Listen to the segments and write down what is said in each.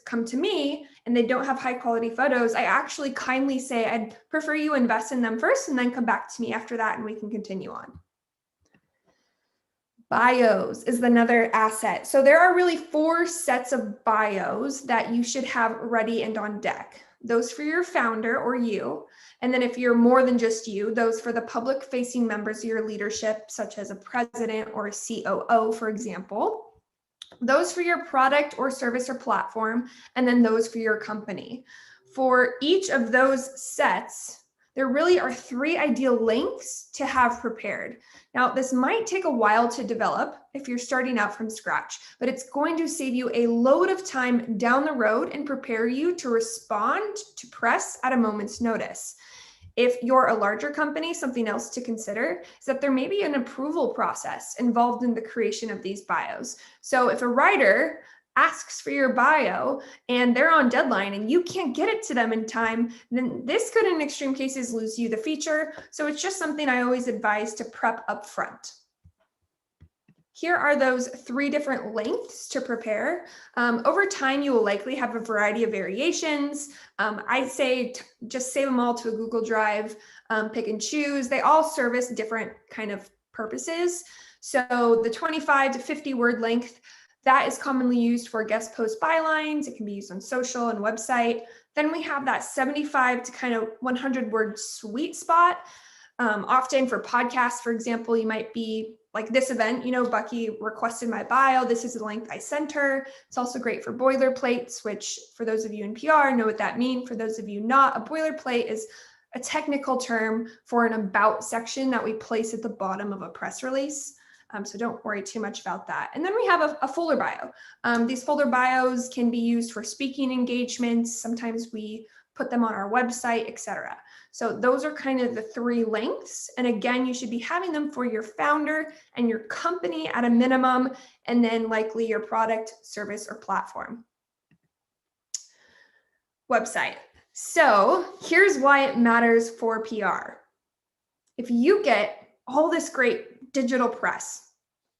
come to me and they don't have high quality photos, I actually kindly say, I'd prefer you invest in them first and then come back to me after that and we can continue on. Bios is another asset. So there are really 4 sets of bios that you should have ready and on deck. Those for your founder or you. And then if you're more than just you, those for the public facing members of your leadership, such as a president or a COO, for example. Those for your product or service or platform, and then those for your company. For each of those sets, there really are 3 ideal links to have prepared. Now, this might take a while to develop if you're starting out from scratch, but it's going to save you a load of time down the road and prepare you to respond to press at a moment's notice. If you're a larger company, something else to consider is that there may be an approval process involved in the creation of these bios. So if a writer asks for your bio and they're on deadline and you can't get it to them in time, then this could in extreme cases lose you the feature. So it's just something I always advise to prep up front. Here are those 3 different lengths to prepare. Over time, you will likely have a variety of variations. I say just save them all to a Google Drive, pick and choose. They all service different kind of purposes. So the 25 to 50 word length, that is commonly used for guest post bylines. It can be used on social and website. Then we have that 75 to kind of 100 word sweet spot. Often for podcasts, for example, you might be like this event, Bucky requested my bio. This is the length I sent her. It's also great for boilerplates, which for those of you in PR know what that means. For those of you not, a boilerplate is a technical term for an about section that we place at the bottom of a press release. So don't worry too much about that. And then we have a folder bio. These folder bios can be used for speaking engagements. Sometimes we put them on our website, etc. So those are kind of the 3 lengths. And again, you should be having them for your founder and your company at a minimum, and then likely your product, service, or platform. Website. So here's why it matters for PR. If you get all this great digital press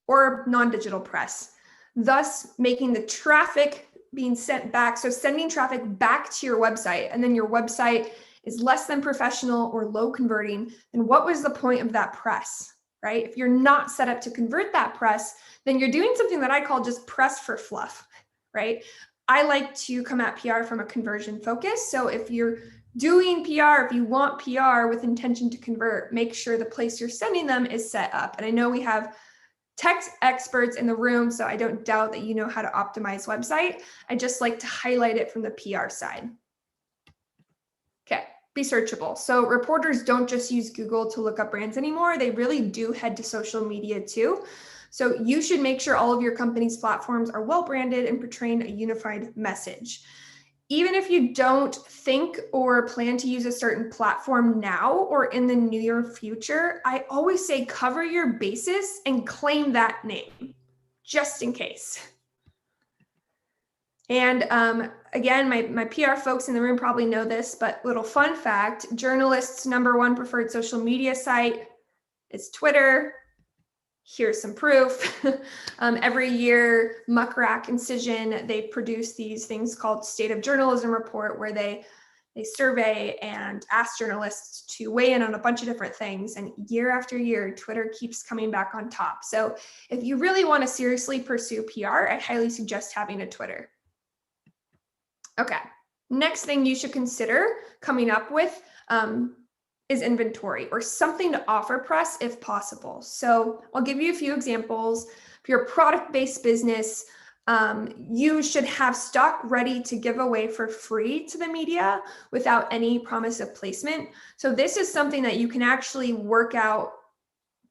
or non-digital press, thus making the traffic being sent back, so sending traffic back to your website, and then your website is less than professional or low converting, then what was the point of that press, right? If you're not set up to convert that press, then you're doing something that I call just press for fluff, right? I like to come at PR from a conversion focus. So if you're doing PR, if you want PR with intention to convert, make sure the place you're sending them is set up. And I know we have tech experts in the room, so I don't doubt that you know how to optimize website. I just like to highlight it from the PR side. Okay, be searchable. So reporters don't just use Google to look up brands anymore. They really do head to social media too. So you should make sure all of your company's platforms are well branded and portraying a unified message. Even if you don't think or plan to use a certain platform now or in the near future, I always say cover your bases and claim that name, just in case. And again, my PR folks in the room probably know this, but little fun fact, journalists' #1 preferred social media site is Twitter. Here's some proof. Every year, Muck Rack and Cision, they produce these things called State of Journalism Report, where they survey and ask journalists to weigh in on a bunch of different things. And year after year, Twitter keeps coming back on top. So if you really want to seriously pursue PR, I highly suggest having a Twitter. Okay, next thing you should consider coming up with is inventory or something to offer press if possible. So I'll give you a few examples. If you're a product-based business, you should have stock ready to give away for free to the media without any promise of placement. So this is something that you can actually work out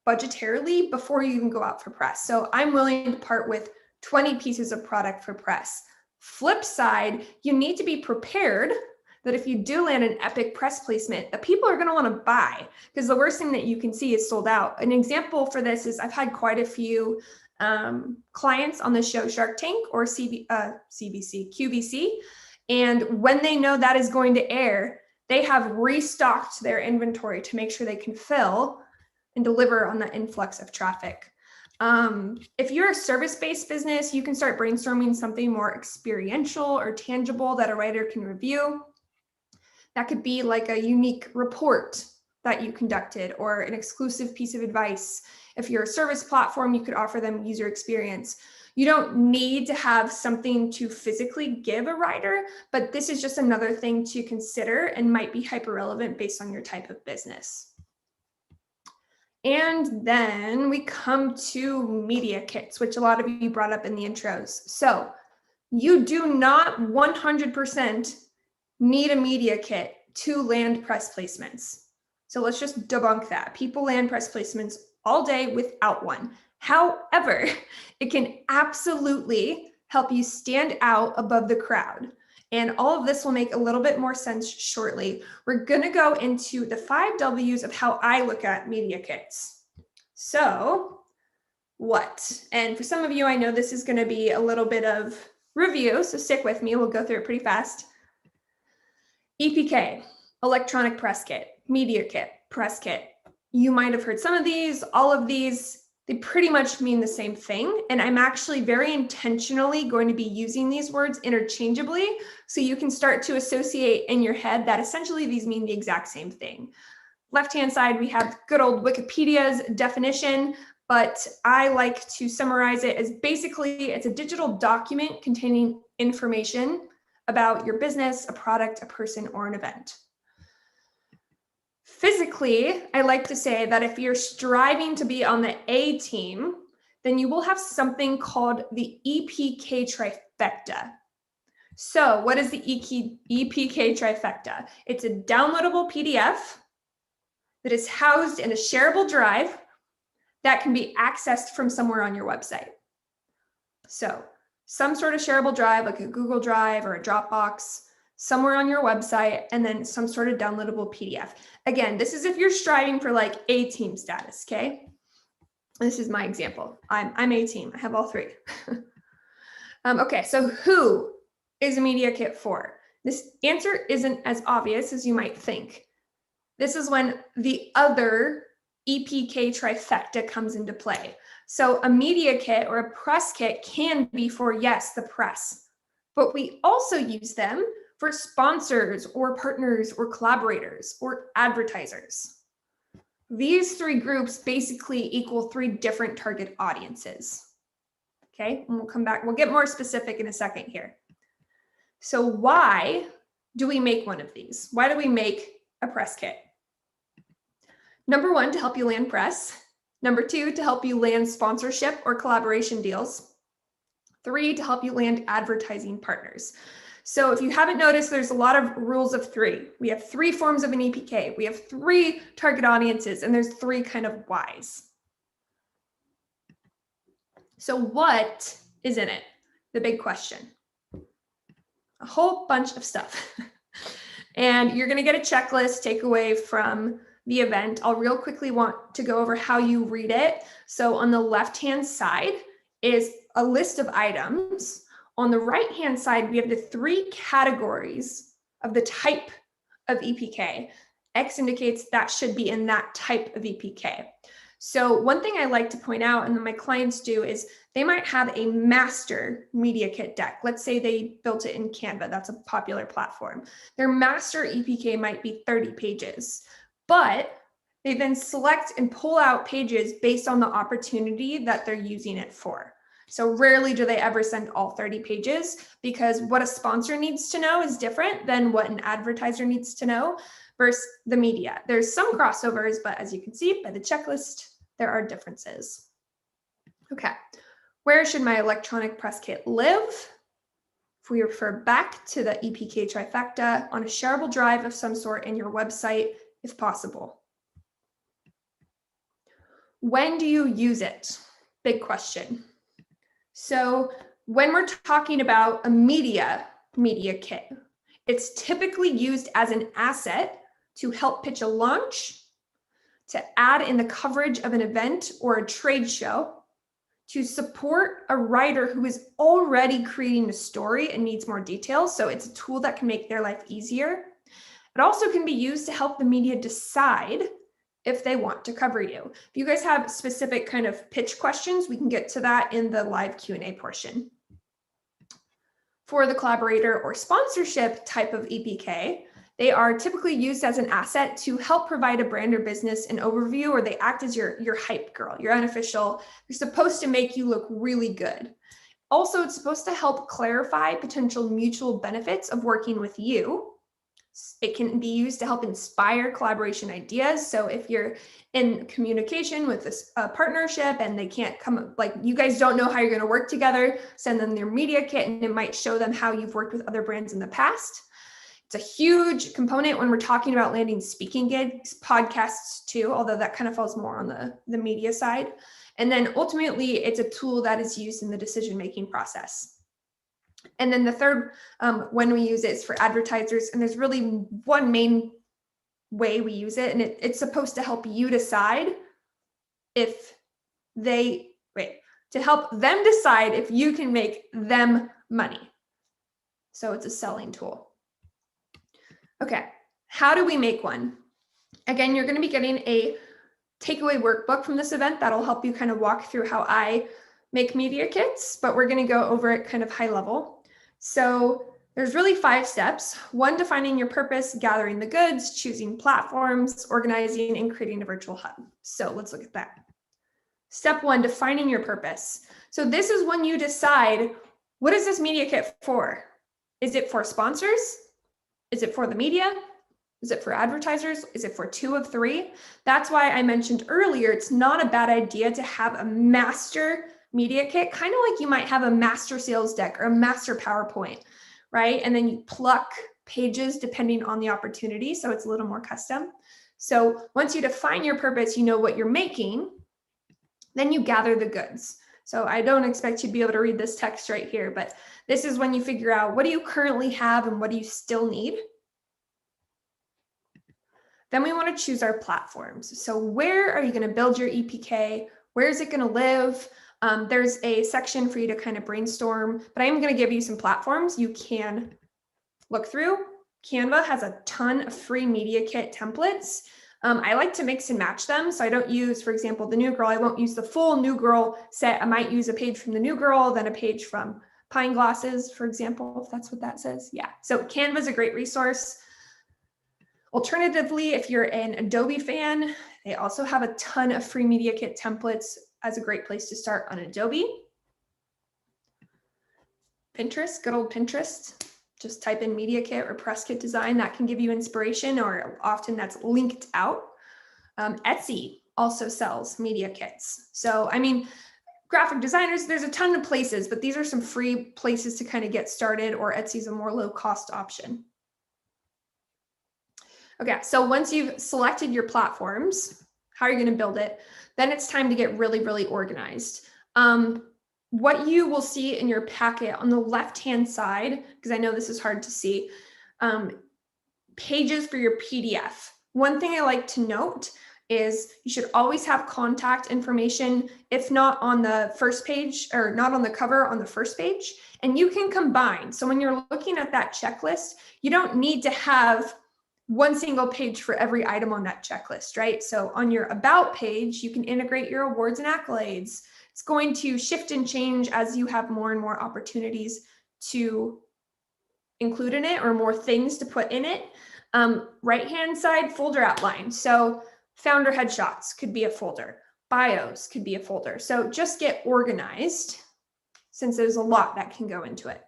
budgetarily before you even go out for press. So I'm willing to part with 20 pieces of product for press. Flip side, you need to be prepared that if you do land an epic press placement, that people are going to want to buy, because the worst thing that you can see is sold out. An example for this is I've had quite a few clients on the show Shark Tank or QVC. And when they know that is going to air, they have restocked their inventory to make sure they can fill and deliver on the influx of traffic. If you're a service-based business, you can start brainstorming something more experiential or tangible that a writer can review. That could be like a unique report that you conducted or an exclusive piece of advice. If you're a service platform, you could offer them user experience. You don't need to have something to physically give a writer, but this is just another thing to consider and might be hyper relevant based on your type of business. And then we come to media kits, which a lot of you brought up in the intros. So you do not 100% need a media kit to land press placements. So let's just debunk that. People land press placements all day without one. However, it can absolutely help you stand out above the crowd. And all of this will make a little bit more sense shortly. We're going to go into the 5 W's of how I look at media kits. So what? And for some of you, I know this is going to be a little bit of review, so stick with me. We'll go through it pretty fast. EPK, electronic press kit, media kit, press kit. You might have heard some of these, all of these. They pretty much mean the same thing. And I'm actually very intentionally going to be using these words interchangeably so you can start to associate in your head that essentially these mean the exact same thing. Left-hand side, we have good old Wikipedia's definition, but I like to summarize it as basically it's a digital document containing information about your business, a product, a person, or an event. Physically, I like to say that if you're striving to be on the A team, then you will have something called the EPK trifecta. So what is the EPK trifecta? It's a downloadable PDF that is housed in a shareable drive that can be accessed from somewhere on your website. So some sort of shareable drive, like a Google Drive or a Dropbox, somewhere on your website, and then some sort of downloadable PDF. Again, this is if you're striving for like A team status, okay? This is my example. I'm A team, I have all 3. Okay, so who is a media kit for? This answer isn't as obvious as you might think. This is when the other EPK trifecta comes into play. So a media kit or a press kit can be for, yes, the press, but we also use them for sponsors or partners or collaborators or advertisers. These 3 groups basically equal 3 different target audiences. Okay, and we'll come back, we'll get more specific in a second here. So why do we make one of these? Why do we make a press kit? Number 1, to help you land press. Number 2, to help you land sponsorship or collaboration deals. 3, to help you land advertising partners. So if you haven't noticed, there's a lot of rules of 3. We have 3 forms of an EPK. We have 3 target audiences, and there's 3 kind of whys. So what is in it? The big question. A whole bunch of stuff. And you're going to get a checklist takeaway from the event. I'll real quickly want to go over how you read it. So on the left-hand side is a list of items. On the right-hand side, we have the 3 categories of the type of EPK. X indicates that should be in that type of EPK. So one thing I like to point out, and that my clients do, is they might have a master media kit deck. Let's say they built it in Canva. That's a popular platform. Their master EPK might be 30 pages, but they then select and pull out pages based on the opportunity that they're using it for. So rarely do they ever send all 30 pages, because what a sponsor needs to know is different than what an advertiser needs to know versus the media. There's some crossovers, but as you can see by the checklist, there are differences. Okay, where should my electronic press kit live? If we refer back to the EPK trifecta, on a shareable drive of some sort in your website, if possible. When do you use it? Big question. So when we're talking about a media kit, it's typically used as an asset to help pitch a launch, to add in the coverage of an event or a trade show, to support a writer who is already creating a story and needs more details. So it's a tool that can make their life easier. It also can be used to help the media decide if they want to cover you. If you guys have specific kind of pitch questions, we can get to that in the live Q&A portion. For the collaborator or sponsorship type of EPK, they are typically used as an asset to help provide a brand or business an overview, or they act as your hype girl, your unofficial. They're supposed to make you look really good. Also, it's supposed to help clarify potential mutual benefits of working with you. It can be used to help inspire collaboration ideas. So if you're in communication with a partnership and they can't come, like you guys don't know how you're going to work together, send them their media kit and it might show them how you've worked with other brands in the past. It's a huge component when we're talking about landing speaking gigs, podcasts too, although that kind of falls more on the media side. And then ultimately, it's a tool that is used in the decision-making process. And then the third, when we use it, is for advertisers. And there's really one main way we use it, and it's supposed to help you decide to help them decide if you can make them money. So it's a selling tool. Okay, how do we make one? Again, you're going to be getting a takeaway workbook from this event that'll help you kind of walk through how I make media kits, but we're going to go over it kind of high level. So there's really 5 steps. 1, defining your purpose, gathering the goods, choosing platforms, organizing, and creating a virtual hub. So let's look at that. Step 1, defining your purpose. So this is when you decide, what is this media kit for? Is it for sponsors? Is it for the media? Is it for advertisers? Is it for 2 of 3? That's why I mentioned earlier, it's not a bad idea to have a master media kit, kind of like you might have a master sales deck or a master PowerPoint, right? And then you pluck pages depending on the opportunity. So it's a little more custom. So once you define your purpose, you know what you're making, then you gather the goods. So I don't expect you to be able to read this text right here, but this is when you figure out, what do you currently have and what do you still need? Then we want to choose our platforms. So where are you going to build your EPK? Where is it going to live? There's a section for you to kind of brainstorm, but I'm going to give you some platforms you can look through. Canva has a ton of free media kit templates. I like to mix and match them. So I don't use, for example, the New Girl. I won't use the full New Girl set. I might use a page from the New Girl, then a page from Pine Glasses, for example, if that's what that says. Yeah. So Canva is a great resource. Alternatively, if you're an Adobe fan, they also have a ton of free media kit templates as a great place to start on Adobe. Pinterest, good old Pinterest. Just type in media kit or press kit design. That can give you inspiration, or often that's linked out. Etsy also sells media kits. So, I mean, graphic designers, there's a ton of places, but these are some free places to kind of get started, or Etsy's a more low cost option. Okay, so once you've selected your platforms, how are you going to build it? Then it's time to get really, really organized. What you will see in your packet on the left-hand side, because I know this is hard to see, pages for your PDF. One thing I like to note is you should always have contact information, if not on the first page or not on the cover, on the first page, and you can combine. So when you're looking at that checklist, you don't need to have one single page for every item on that checklist, right? So on your about page, you can integrate your awards and accolades. It's going to shift and change as you have more and more opportunities to include in it, or more things to put in it. Right-hand side, folder outline. So founder headshots could be a folder. Bios could be a folder. So just get organized, since there's a lot that can go into it.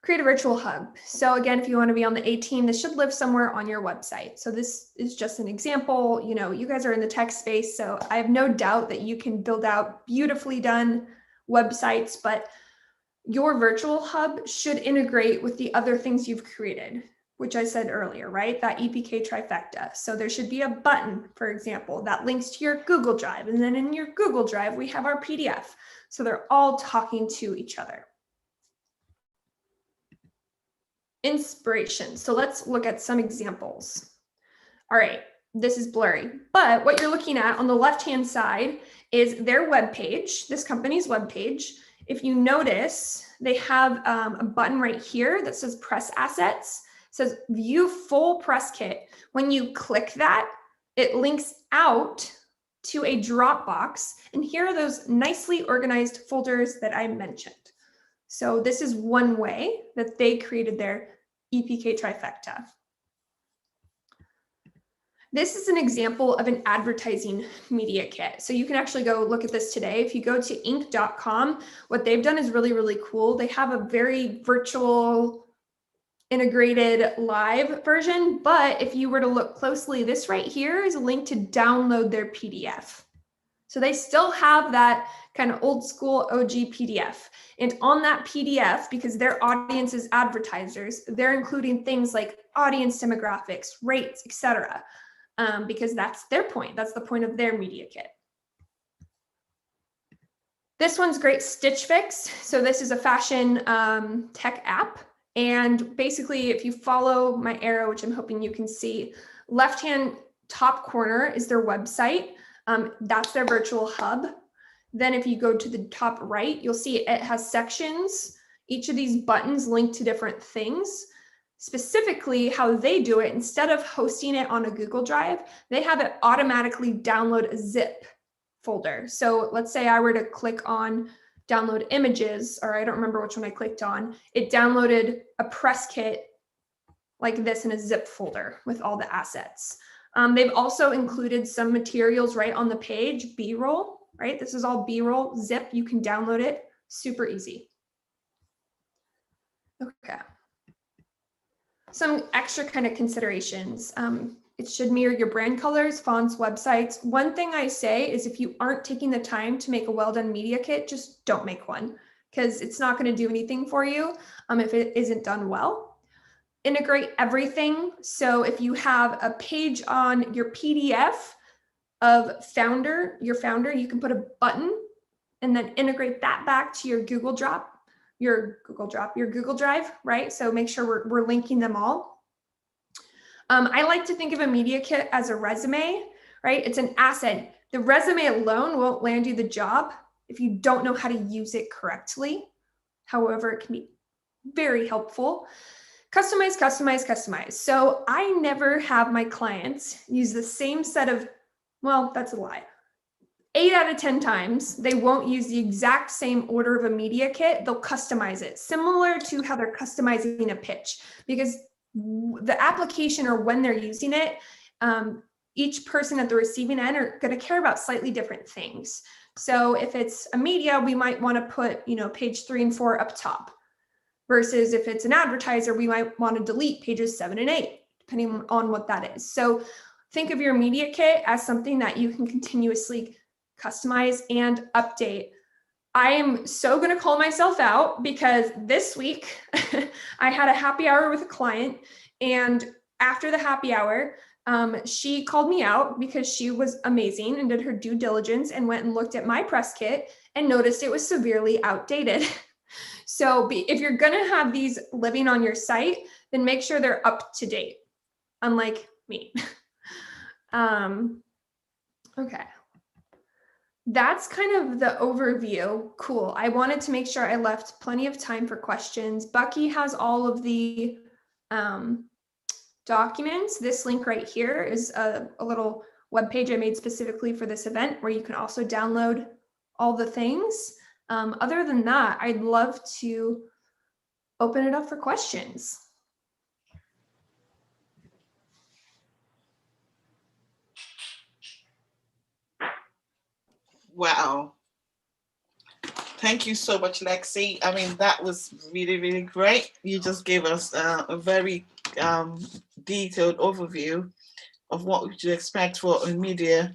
Create a virtual hub. So again, if you want to be on the A team, this should live somewhere on your website. So this is just an example. You know, you guys are in the tech space, so I have no doubt that you can build out beautifully done websites, but your virtual hub should integrate with the other things you've created, which I said earlier, right? That EPK trifecta. So there should be a button, for example, that links to your Google Drive. And then in your Google Drive, we have our PDF. So they're all talking to each other. Inspiration. So let's look at some examples. All right, this is blurry, but what you're looking at on the left-hand side is their webpage, this company's webpage. If you notice, they have a button right here that says press assets. says view full press kit. When you click that, it links out to a Dropbox. And here are those nicely organized folders that I mentioned. So this is one way that they created their EPK trifecta. This is an example of an advertising media kit. So you can actually go look at this today. If you go to Inc.com, what they've done is really, really cool. They have a very virtual integrated live version, but if you were to look closely, this right here is a link to download their PDF. So they still have that kind of old school OG PDF. And on that PDF, because their audience is advertisers, they're including things like audience demographics, rates, etc. Because that's their point. That's the point of their media kit. This one's great, Stitch Fix. So this is a fashion tech app. And basically, if you follow my arrow, which I'm hoping you can see, left-hand top corner is their website. That's their virtual hub. Then if you go to the top right, you'll see it has sections. Each of these buttons link to different things. Specifically, how they do it, instead of hosting it on a Google Drive, they have it automatically download a zip folder. So let's say I were to click on download images, or I don't remember which one I clicked on, it downloaded a press kit like this in a zip folder with all the assets. They've also included some materials right on the page, B-roll, right? This is all B-roll, zip, you can download it, super easy. Okay. Some extra kind of considerations. It should mirror your brand colors, fonts, websites. One thing I say is if you aren't taking the time to make a well-done media kit, just don't make one because it's not going to do anything for you if it isn't done well. Integrate everything. So if you have a page on your PDF of your founder, you can put a button and then integrate that back to your Google Drive, right? So make sure we're linking them all. I like to think of a media kit as a resume, right? It's an asset. The resume alone won't land you the job if you don't know how to use it correctly. However, it can be very helpful. Customize, customize, customize. So I never have my clients use the same set of, well, that's a lie. 8 out of 10 times, they won't use the exact same order of a media kit. They'll customize it, similar to how they're customizing a pitch, because the application or when they're using it, each person at the receiving end are going to care about slightly different things. So if it's a media, we might want to put, page 3 and 4 up top, versus if it's an advertiser, we might want to delete pages 7 and 8, depending on what that is. So think of your media kit as something that you can continuously customize and update. I am so going to call myself out because this week I had a happy hour with a client, and after the happy hour, she called me out because she was amazing and did her due diligence and went and looked at my press kit and noticed it was severely outdated. So if you're going to have these living on your site, then make sure they're up to date, unlike me. Okay. That's kind of the overview. Cool. I wanted to make sure I left plenty of time for questions. Bucky has all of the documents. This link right here is a little web page I made specifically for this event where you can also download all the things. Other than that, I'd love to open it up for questions. Wow. Thank you so much, Lexi. I mean, that was really, really great. You just gave us a very detailed overview of what we should expect for a media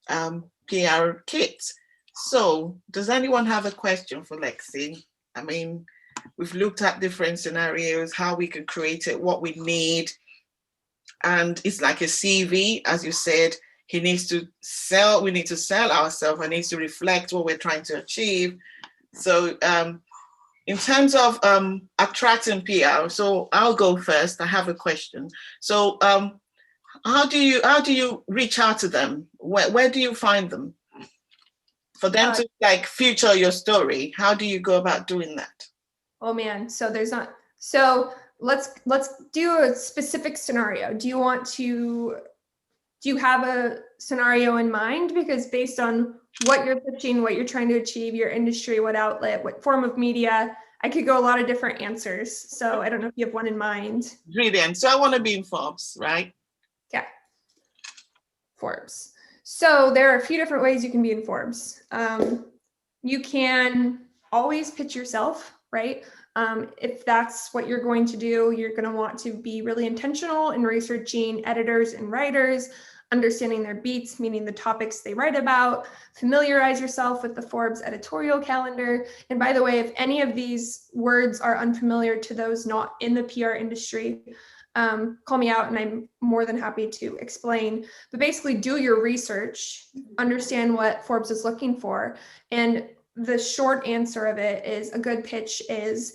PR kit. So does anyone have a question for Lexi? I mean, we've looked at different scenarios, how we can create it, what we need. And it's like a CV, as you said. He needs to sell, we need to sell ourselves, and needs to reflect what we're trying to achieve. So in terms of attracting PR, so I'll go first. I have a question. So how do you reach out to them? Where do you find them? For them to like feature your story, how do you go about doing that? Oh man, so there's not, so let's do a specific scenario. Do you have a scenario in mind? Because based on what you're pitching, what you're trying to achieve, your industry, what outlet, what form of media, I could go a lot of different answers. So I don't know if you have one in mind. Brilliant. So I want to be in Forbes, right? Yeah. Forbes. So there are a few different ways you can be in Forbes. You can always pitch yourself, right? If that's what you're going to do, you're going to want to be really intentional in researching editors and writers, understanding their beats, meaning the topics they write about, familiarize yourself with the Forbes editorial calendar. And by the way, if any of these words are unfamiliar to those not in the PR industry, call me out and I'm more than happy to explain. But basically do your research, understand what Forbes is looking for. And the short answer of it is a good pitch is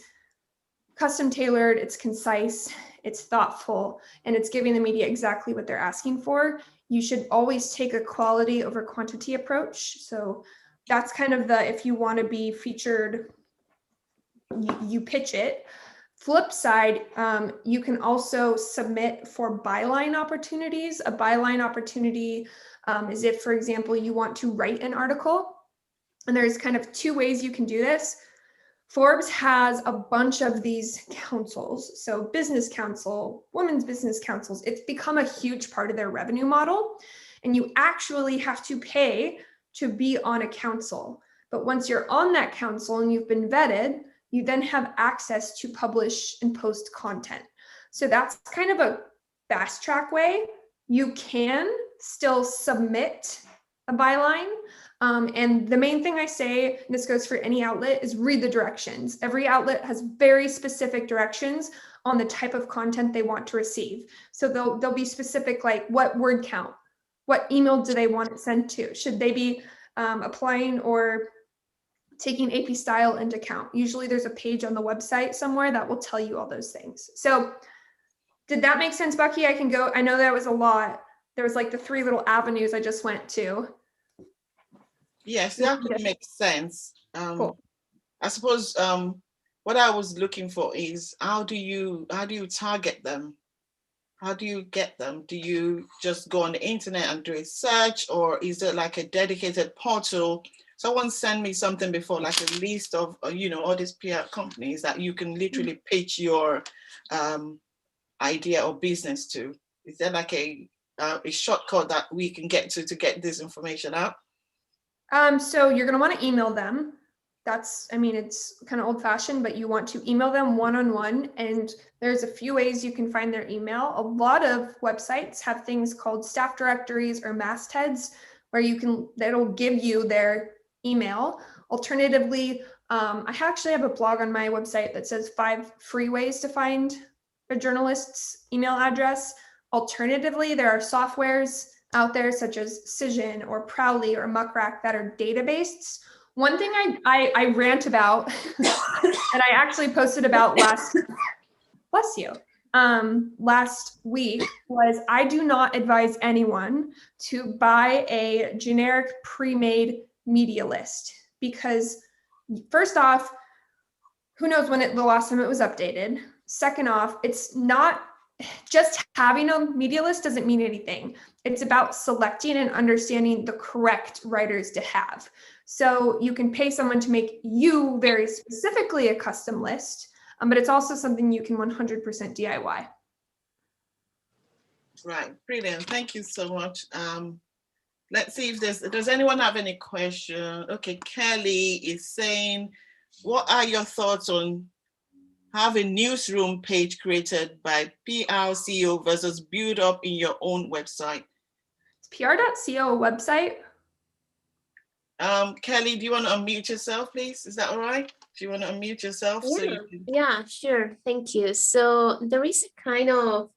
custom tailored, it's concise, it's thoughtful, and it's giving the media exactly what they're asking for. You should always take a quality over quantity approach. So that's kind of the, if you want to be featured, you pitch it. Flip side, you can also submit for byline opportunities. A byline opportunity is if, for example, you want to write an article. And there's kind of two ways you can do this. Forbes has a bunch of these councils. So business council, women's business councils, it's become a huge part of their revenue model. And you actually have to pay to be on a council. But once you're on that council and you've been vetted, you then have access to publish and post content. So that's kind of a fast track way. You can still submit a byline. And the main thing I say, and this goes for any outlet, is read the directions. Every outlet has very specific directions on the type of content they want to receive. So they'll be specific, like what word count, what email do they want it sent to? Should they be applying or taking AP style into account? Usually there's a page on the website somewhere that will tell you all those things. So did that make sense, Bucky? I can go, I know that was a lot. There was like the 3 little avenues I just went to. Yes, that could make sense. Cool. I suppose what I was looking for is how do you target them? How do you get them? Do you just go on the internet and do a search, or is there like a dedicated portal? Someone sent me something before, like a list of all these PR companies that you can literally pitch your idea or business to. Is there like a shortcut that we can get to get this information out? So you're going to want to email them. It's kind of old fashioned, but you want to email them one-on-one. And there's a few ways you can find their email. A lot of websites have things called staff directories or mastheads where that'll give you their email. Alternatively, I actually have a blog on my website that says 5 free ways to find a journalist's email address. Alternatively, there are softwares out there such as Cision or Prowly or Muckrack that are data-based. One thing I rant about and I actually posted about last week was I do not advise anyone to buy a generic pre-made media list, because first off, who knows when the last time it was updated. Second off, it's not just having a media list doesn't mean anything. It's about selecting and understanding the correct writers to have. So you can pay someone to make you very specifically a custom list, but it's also something you can 100% DIY. Right, brilliant. Thank you so much. Let's see if does anyone have any question? Okay, Kelly is saying, what are your thoughts on have a newsroom page created by PR CEO versus build up in your own website? Is PR.co a website? Kelly, do you want to unmute yourself, please? Is that all right? Do you want to unmute yourself? Yeah, so you can... yeah, sure. Thank you. So there is a kind of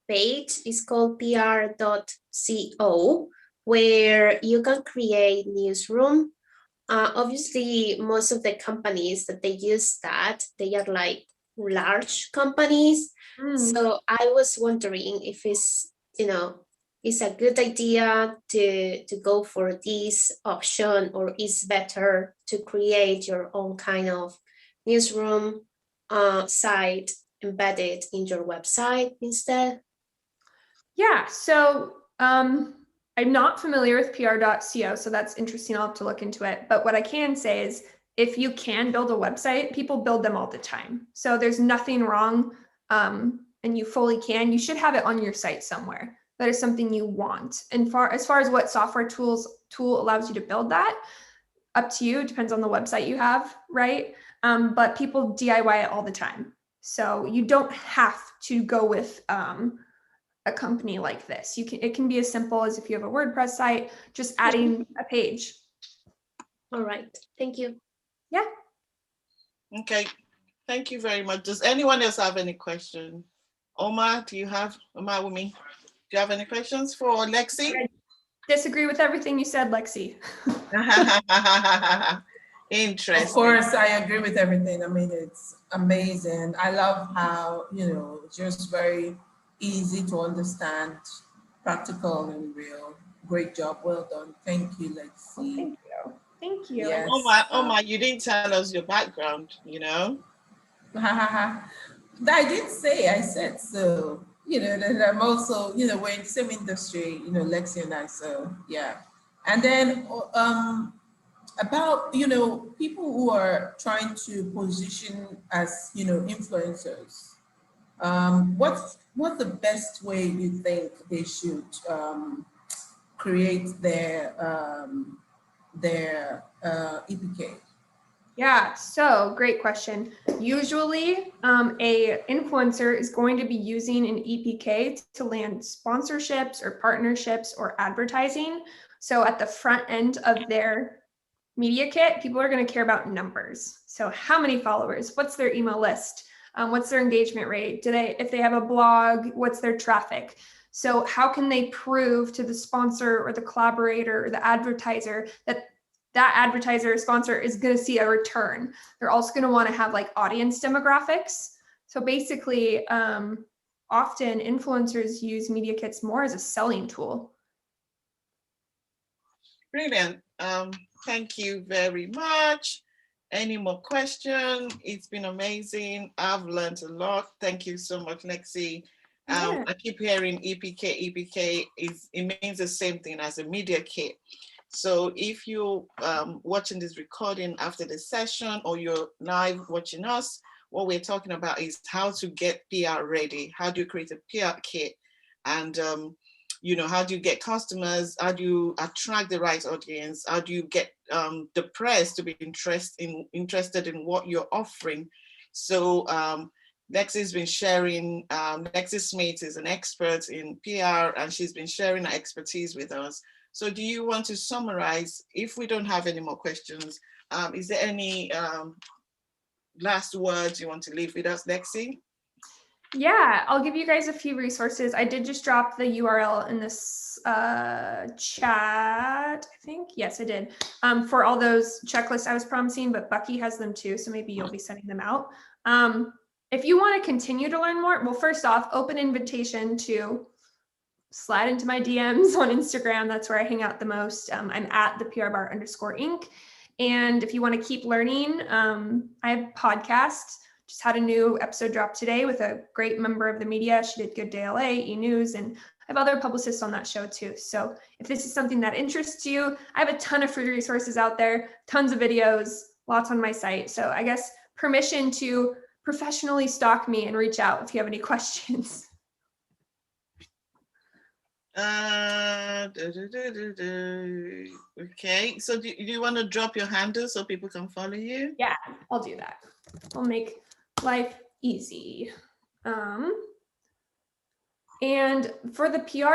page, it's called PR.co, where you can create newsroom. Obviously, most of the companies that they use that, they are like large companies. So I was wondering if it's a good idea to go for this option, or is better to create your own kind of newsroom site embedded in your website instead? Yeah, so I'm not familiar with pr.co, so that's interesting. I'll have to look into it. But what I can say is if you can build a website, people build them all the time. So there's nothing wrong, and you fully can. You should have it on your site somewhere. That is something you want. And as far as what software tool allows you to build that, up to you. It depends on the website you have, right? But people DIY it all the time. So you don't have to go with a company like this. It can be as simple as if you have a WordPress site, just adding a page. All right, thank you. Yeah. Okay, thank you very much. Does anyone else have any questions? Omar, Wumi, do you have any questions for Lexi? I disagree with everything you said, Lexi. Interesting. Of course, I agree with everything. I mean, it's amazing. I love how, just very easy to understand, practical and real. Great job. Well done. Thank you, Lexi. Well, thank you. Thank you. Yes. Omar, you didn't tell us your background, I did say, I said so, that I'm also, we're in the same industry, Lexi and I, so yeah. And then about, people who are trying to position as, influencers, what's the best way you think they should create their EPK? Yeah, so great question. Usually a influencer is going to be using an EPK to land sponsorships or partnerships or advertising. So at the front end of their media kit, people are going to care about numbers. So how many followers, what's their email list, what's their engagement rate, if they have a blog, what's their traffic? So how can they prove to the sponsor or the collaborator or the advertiser that advertiser or sponsor is going to see a return? They're also going to want to have like audience demographics. So basically, often influencers use media kits more as a selling tool. Brilliant. Thank you very much. Any more questions? It's been amazing. I've learned a lot. Thank you so much, Lexi. Yeah. I keep hearing EPK. EPK it means the same thing as a media kit. So if you're watching this recording after the session or you're live watching us, what we're talking about is how to get PR ready. How do you create a PR kit? And how do you get customers? How do you attract the right audience? How do you get the press to be interested in what you're offering? So Lexi's been sharing, Lexi Smith is an expert in PR and she's been sharing her expertise with us. So do you want to summarize, if we don't have any more questions, is there any last words you want to leave with us, Lexi? Yeah, I'll give you guys a few resources. I did just drop the URL in this chat, I think. Yes, I did. For all those checklists I was promising, but Bucky has them too, so maybe you'll be sending them out. If you want to continue to learn more, well, first off, open invitation to slide into my DMs on Instagram. That's where I hang out the most. I'm at the PRBar_Inc. And if you want to keep learning, I have a podcast. Just had a new episode drop today with a great member of the media. She did Good Day LA, E! News, and I have other publicists on that show too. So if this is something that interests you, I have a ton of free resources out there, tons of videos, lots on my site. So I guess permission to professionally stalk me and reach out if you have any questions. Okay, so do you want to drop your handle so people can follow you? Yeah, I'll do that. I'll make life easy. And for the PR